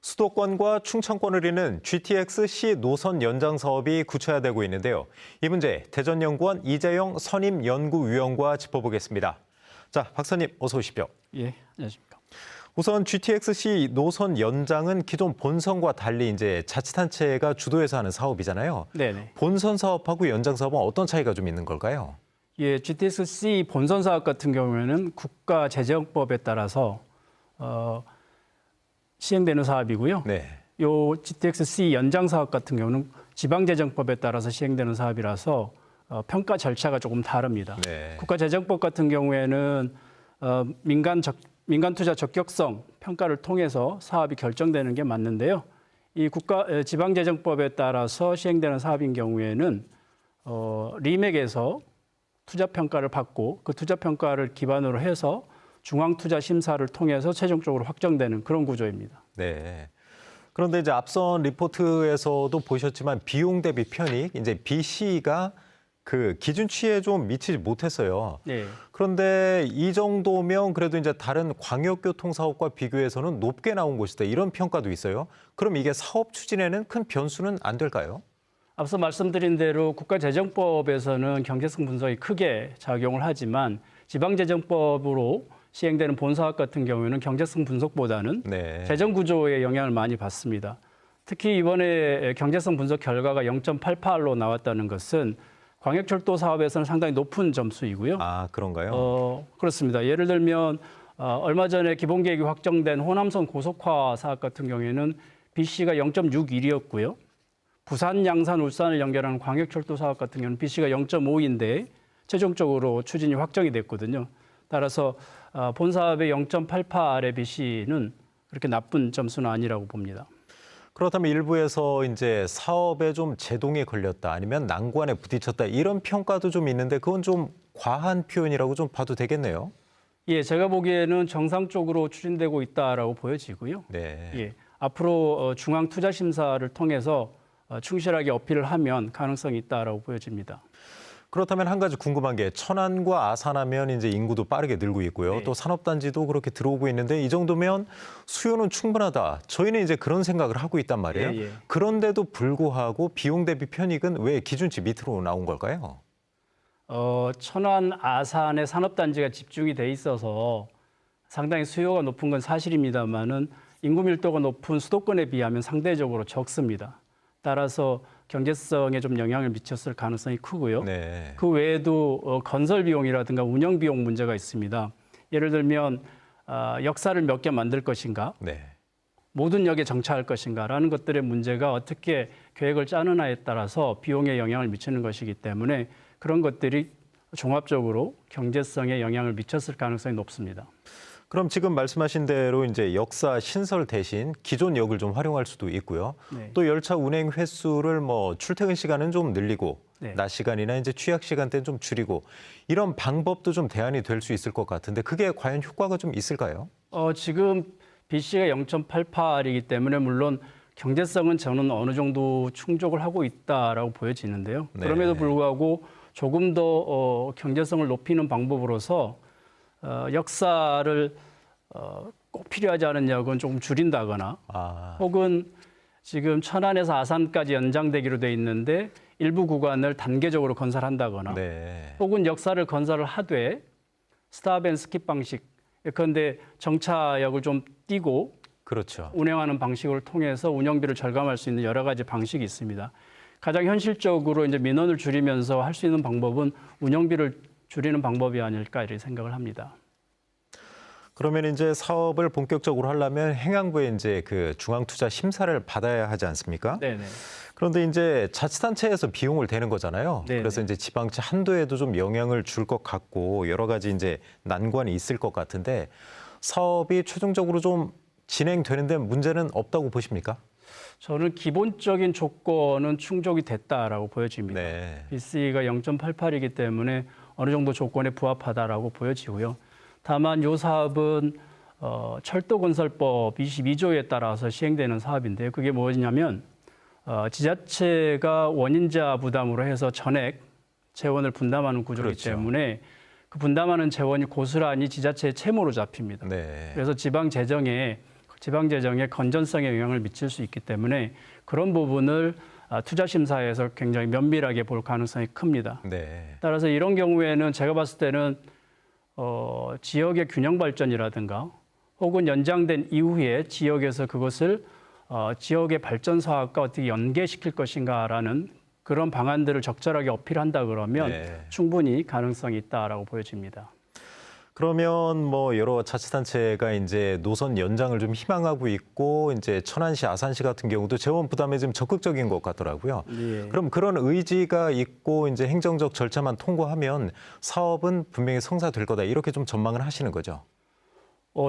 수도권과 충청권을 잇는 GTX-C 노선 연장 사업이 구체화되고 있는데요. 이 문제 대전연구원 이재영 선임연구위원과 짚어보겠습니다. 자, 박사님 어서 오십시오. 예, 안녕하십니까. 우선 GTX-C 노선 연장은 기존 본선과 달리 이제 자치단체가 주도해서 하는 사업이잖아요. 네네. 본선 사업하고 연장 사업은 어떤 차이가 좀 있는 걸까요? 예, GTX-C 본선 사업 같은 경우에는 국가재정법에 따라서 시행되는 사업이고요. 네. 요 GTX-C 연장 사업 같은 경우는 지방재정법에 따라서 시행되는 사업이라서 평가 절차가 조금 다릅니다. 네. 국가재정법 같은 경우에는 민간 투자 적격성 평가를 통해서 사업이 결정되는 게 맞는데요. 이 지방재정법에 따라서 시행되는 사업인 경우에는 리맥에서 투자 평가를 받고 그 투자 평가를 기반으로 해서 중앙투자심사를 통해서 최종적으로 확정되는 그런 구조입니다. 네. 그런데 이제 앞선 리포트에서도 보셨지만 비용 대비 편익, 이제 BC가 그 기준치에 좀 미치지 못했어요. 네. 그런데 이 정도면 그래도 이제 다른 광역교통 사업과 비교해서는 높게 나온 곳이다. 이런 평가도 있어요. 그럼 이게 사업 추진에는 큰 변수는 안 될까요? 앞서 말씀드린 대로 국가재정법에서는 경제성 분석이 크게 작용을 하지만 지방재정법으로 시행되는 본사업 같은 경우에는 경제성 분석보다는 네. 재정 구조에 영향을 많이 받습니다. 특히 이번에 경제성 분석 결과가 0.88로 나왔다는 것은 광역철도 사업에서는 상당히 높은 점수이고요. 아, 그런가요? 그렇습니다. 예를 들면 얼마 전에 기본계획이 확정된 호남선 고속화 사업 같은 경우에는 BC가 0.61이었고요. 부산, 양산, 울산을 연결하는 광역철도 사업 같은 경우는 BC가 0.5인데 최종적으로 추진이 확정이 됐거든요. 따라서 본 사업의 0.88의 BC는 그렇게 나쁜 점수는 아니라고 봅니다. 그렇다면 일부에서 이제 사업에 좀 제동이 걸렸다 아니면 난관에 부딪혔다 이런 평가도 좀 있는데 그건 좀 과한 표현이라고 좀 봐도 되겠네요. 예, 제가 보기에는 정상적으로 추진되고 있다라고 보여지고요. 네. 예, 앞으로 중앙투자심사를 통해서 충실하게 어필을 하면 가능성이 있다라고 보여집니다. 그렇다면 한 가지 궁금한 게 천안과 아산하면 이제 인구도 빠르게 늘고 있고요. 네. 또 산업단지도 그렇게 들어오고 있는데 이 정도면 수요는 충분하다. 저희는 이제 그런 생각을 하고 있단 말이에요. 예, 예. 그런데도 불구하고 비용 대비 편익은 왜 기준치 밑으로 나온 걸까요? 천안, 아산의 산업단지가 집중이 돼 있어서 상당히 수요가 높은 건 사실입니다만은 인구 밀도가 높은 수도권에 비하면 상대적으로 적습니다. 따라서 경제성에 좀 영향을 미쳤을 가능성이 크고요. 네. 그 외에도 건설 비용이라든가 운영 비용 문제가 있습니다. 예를 들면 역사를 몇 개 만들 것인가, 네. 모든 역에 정차할 것인가라는 것들의 문제가 어떻게 계획을 짜느냐에 따라서 비용에 영향을 미치는 것이기 때문에 그런 것들이 종합적으로 경제성에 영향을 미쳤을 가능성이 높습니다. 그럼 지금 말씀하신 대로 이제 역사 신설 대신 기존 역을 좀 활용할 수도 있고요. 네. 또 열차 운행 횟수를 뭐 출퇴근 시간은 좀 늘리고 네. 낮 시간이나 이제 취약 시간대는 좀 줄이고 이런 방법도 좀 대안이 될 수 있을 것 같은데 그게 과연 효과가 좀 있을까요? 지금 BC가 0.88이기 때문에 물론 경제성은 저는 어느 정도 충족을 하고 있다라고 보여지는데요. 네. 그럼에도 불구하고 조금 더 경제성을 높이는 방법으로서 역사를 꼭 필요하지 않은 역은 조금 줄인다거나 혹은 지금 천안에서 아산까지 연장되기로 돼 있는데 일부 구간을 단계적으로 건설한다거나 네. 혹은 역사를 건설을 하되 스탑 앤 스킵 방식 예컨대 정차역을 좀 띄고 그렇죠. 운행하는 방식을 통해서 운영비를 절감할 수 있는 여러 가지 방식이 있습니다. 가장 현실적으로 이제 민원을 줄이면서 할 수 있는 방법은 운영비를 줄이는 방법이 아닐까 이렇게 생각을 합니다. 그러면 이제 사업을 본격적으로 하려면 행안부에 이제 그 중앙투자 심사를 받아야 하지 않습니까? 네네. 그런데 이제 자치단체에서 비용을 대는 거잖아요. 네네. 그래서 이제 지방채 한도에도 좀 영향을 줄 것 같고 여러 가지 이제 난관이 있을 것 같은데 사업이 최종적으로 좀 진행되는데 문제는 없다고 보십니까? 저는 기본적인 조건은 충족이 됐다라고 보여집니다. 네. BC가 0.88이기 때문에 어느 정도 조건에 부합하다라고 보여지고요. 다만 이 사업은 철도건설법 22조에 따라서 시행되는 사업인데요. 그게 뭐냐면 지자체가 원인자 부담으로 해서 전액 재원을 분담하는 구조이기 그렇죠. 때문에 그 분담하는 재원이 고스란히 지자체의 채무로 잡힙니다. 네. 그래서 지방 재정에 지방 재정의 건전성에 영향을 미칠 수 있기 때문에 그런 부분을 투자 심사에서 굉장히 면밀하게 볼 가능성이 큽니다. 네. 따라서 이런 경우에는 제가 봤을 때는 지역의 균형 발전이라든가 혹은 연장된 이후에 지역에서 그것을 지역의 발전 사업과 어떻게 연계시킬 것인가라는 그런 방안들을 적절하게 어필한다 그러면 네. 충분히 가능성이 있다라고 보여집니다. 그러면 뭐 여러 자치단체가 이제 노선 연장을 좀 희망하고 있고 이제 천안시, 아산시 같은 경우도 재원 부담에 좀 적극적인 것 같더라고요. 예. 그럼 그런 의지가 있고 이제 행정적 절차만 통과하면 사업은 분명히 성사될 거다 이렇게 좀 전망을 하시는 거죠.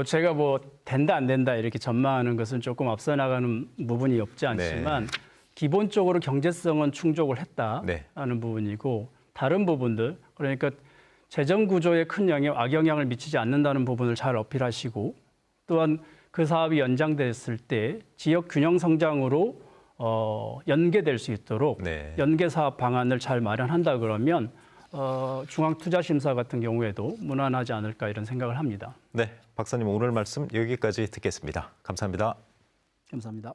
제가 뭐 된다 안 된다 이렇게 전망하는 것은 조금 앞서 나가는 부분이 없지 않지만 기본적으로 경제성은 충족을 했다라는 부분이고 다른 부분들 그러니까 재정 구조에 큰 악영향을 미치지 않는다는 부분을 잘 어필하시고 또한 그 사업이 연장됐을 때 지역 균형 성장으로 연계될 수 있도록 연계 사업 방안을 잘 마련한다 그러면 중앙투자심사 같은 경우에도 무난하지 않을까 이런 생각을 합니다. 네, 박사님 오늘 말씀 여기까지 듣겠습니다. 감사합니다. 감사합니다.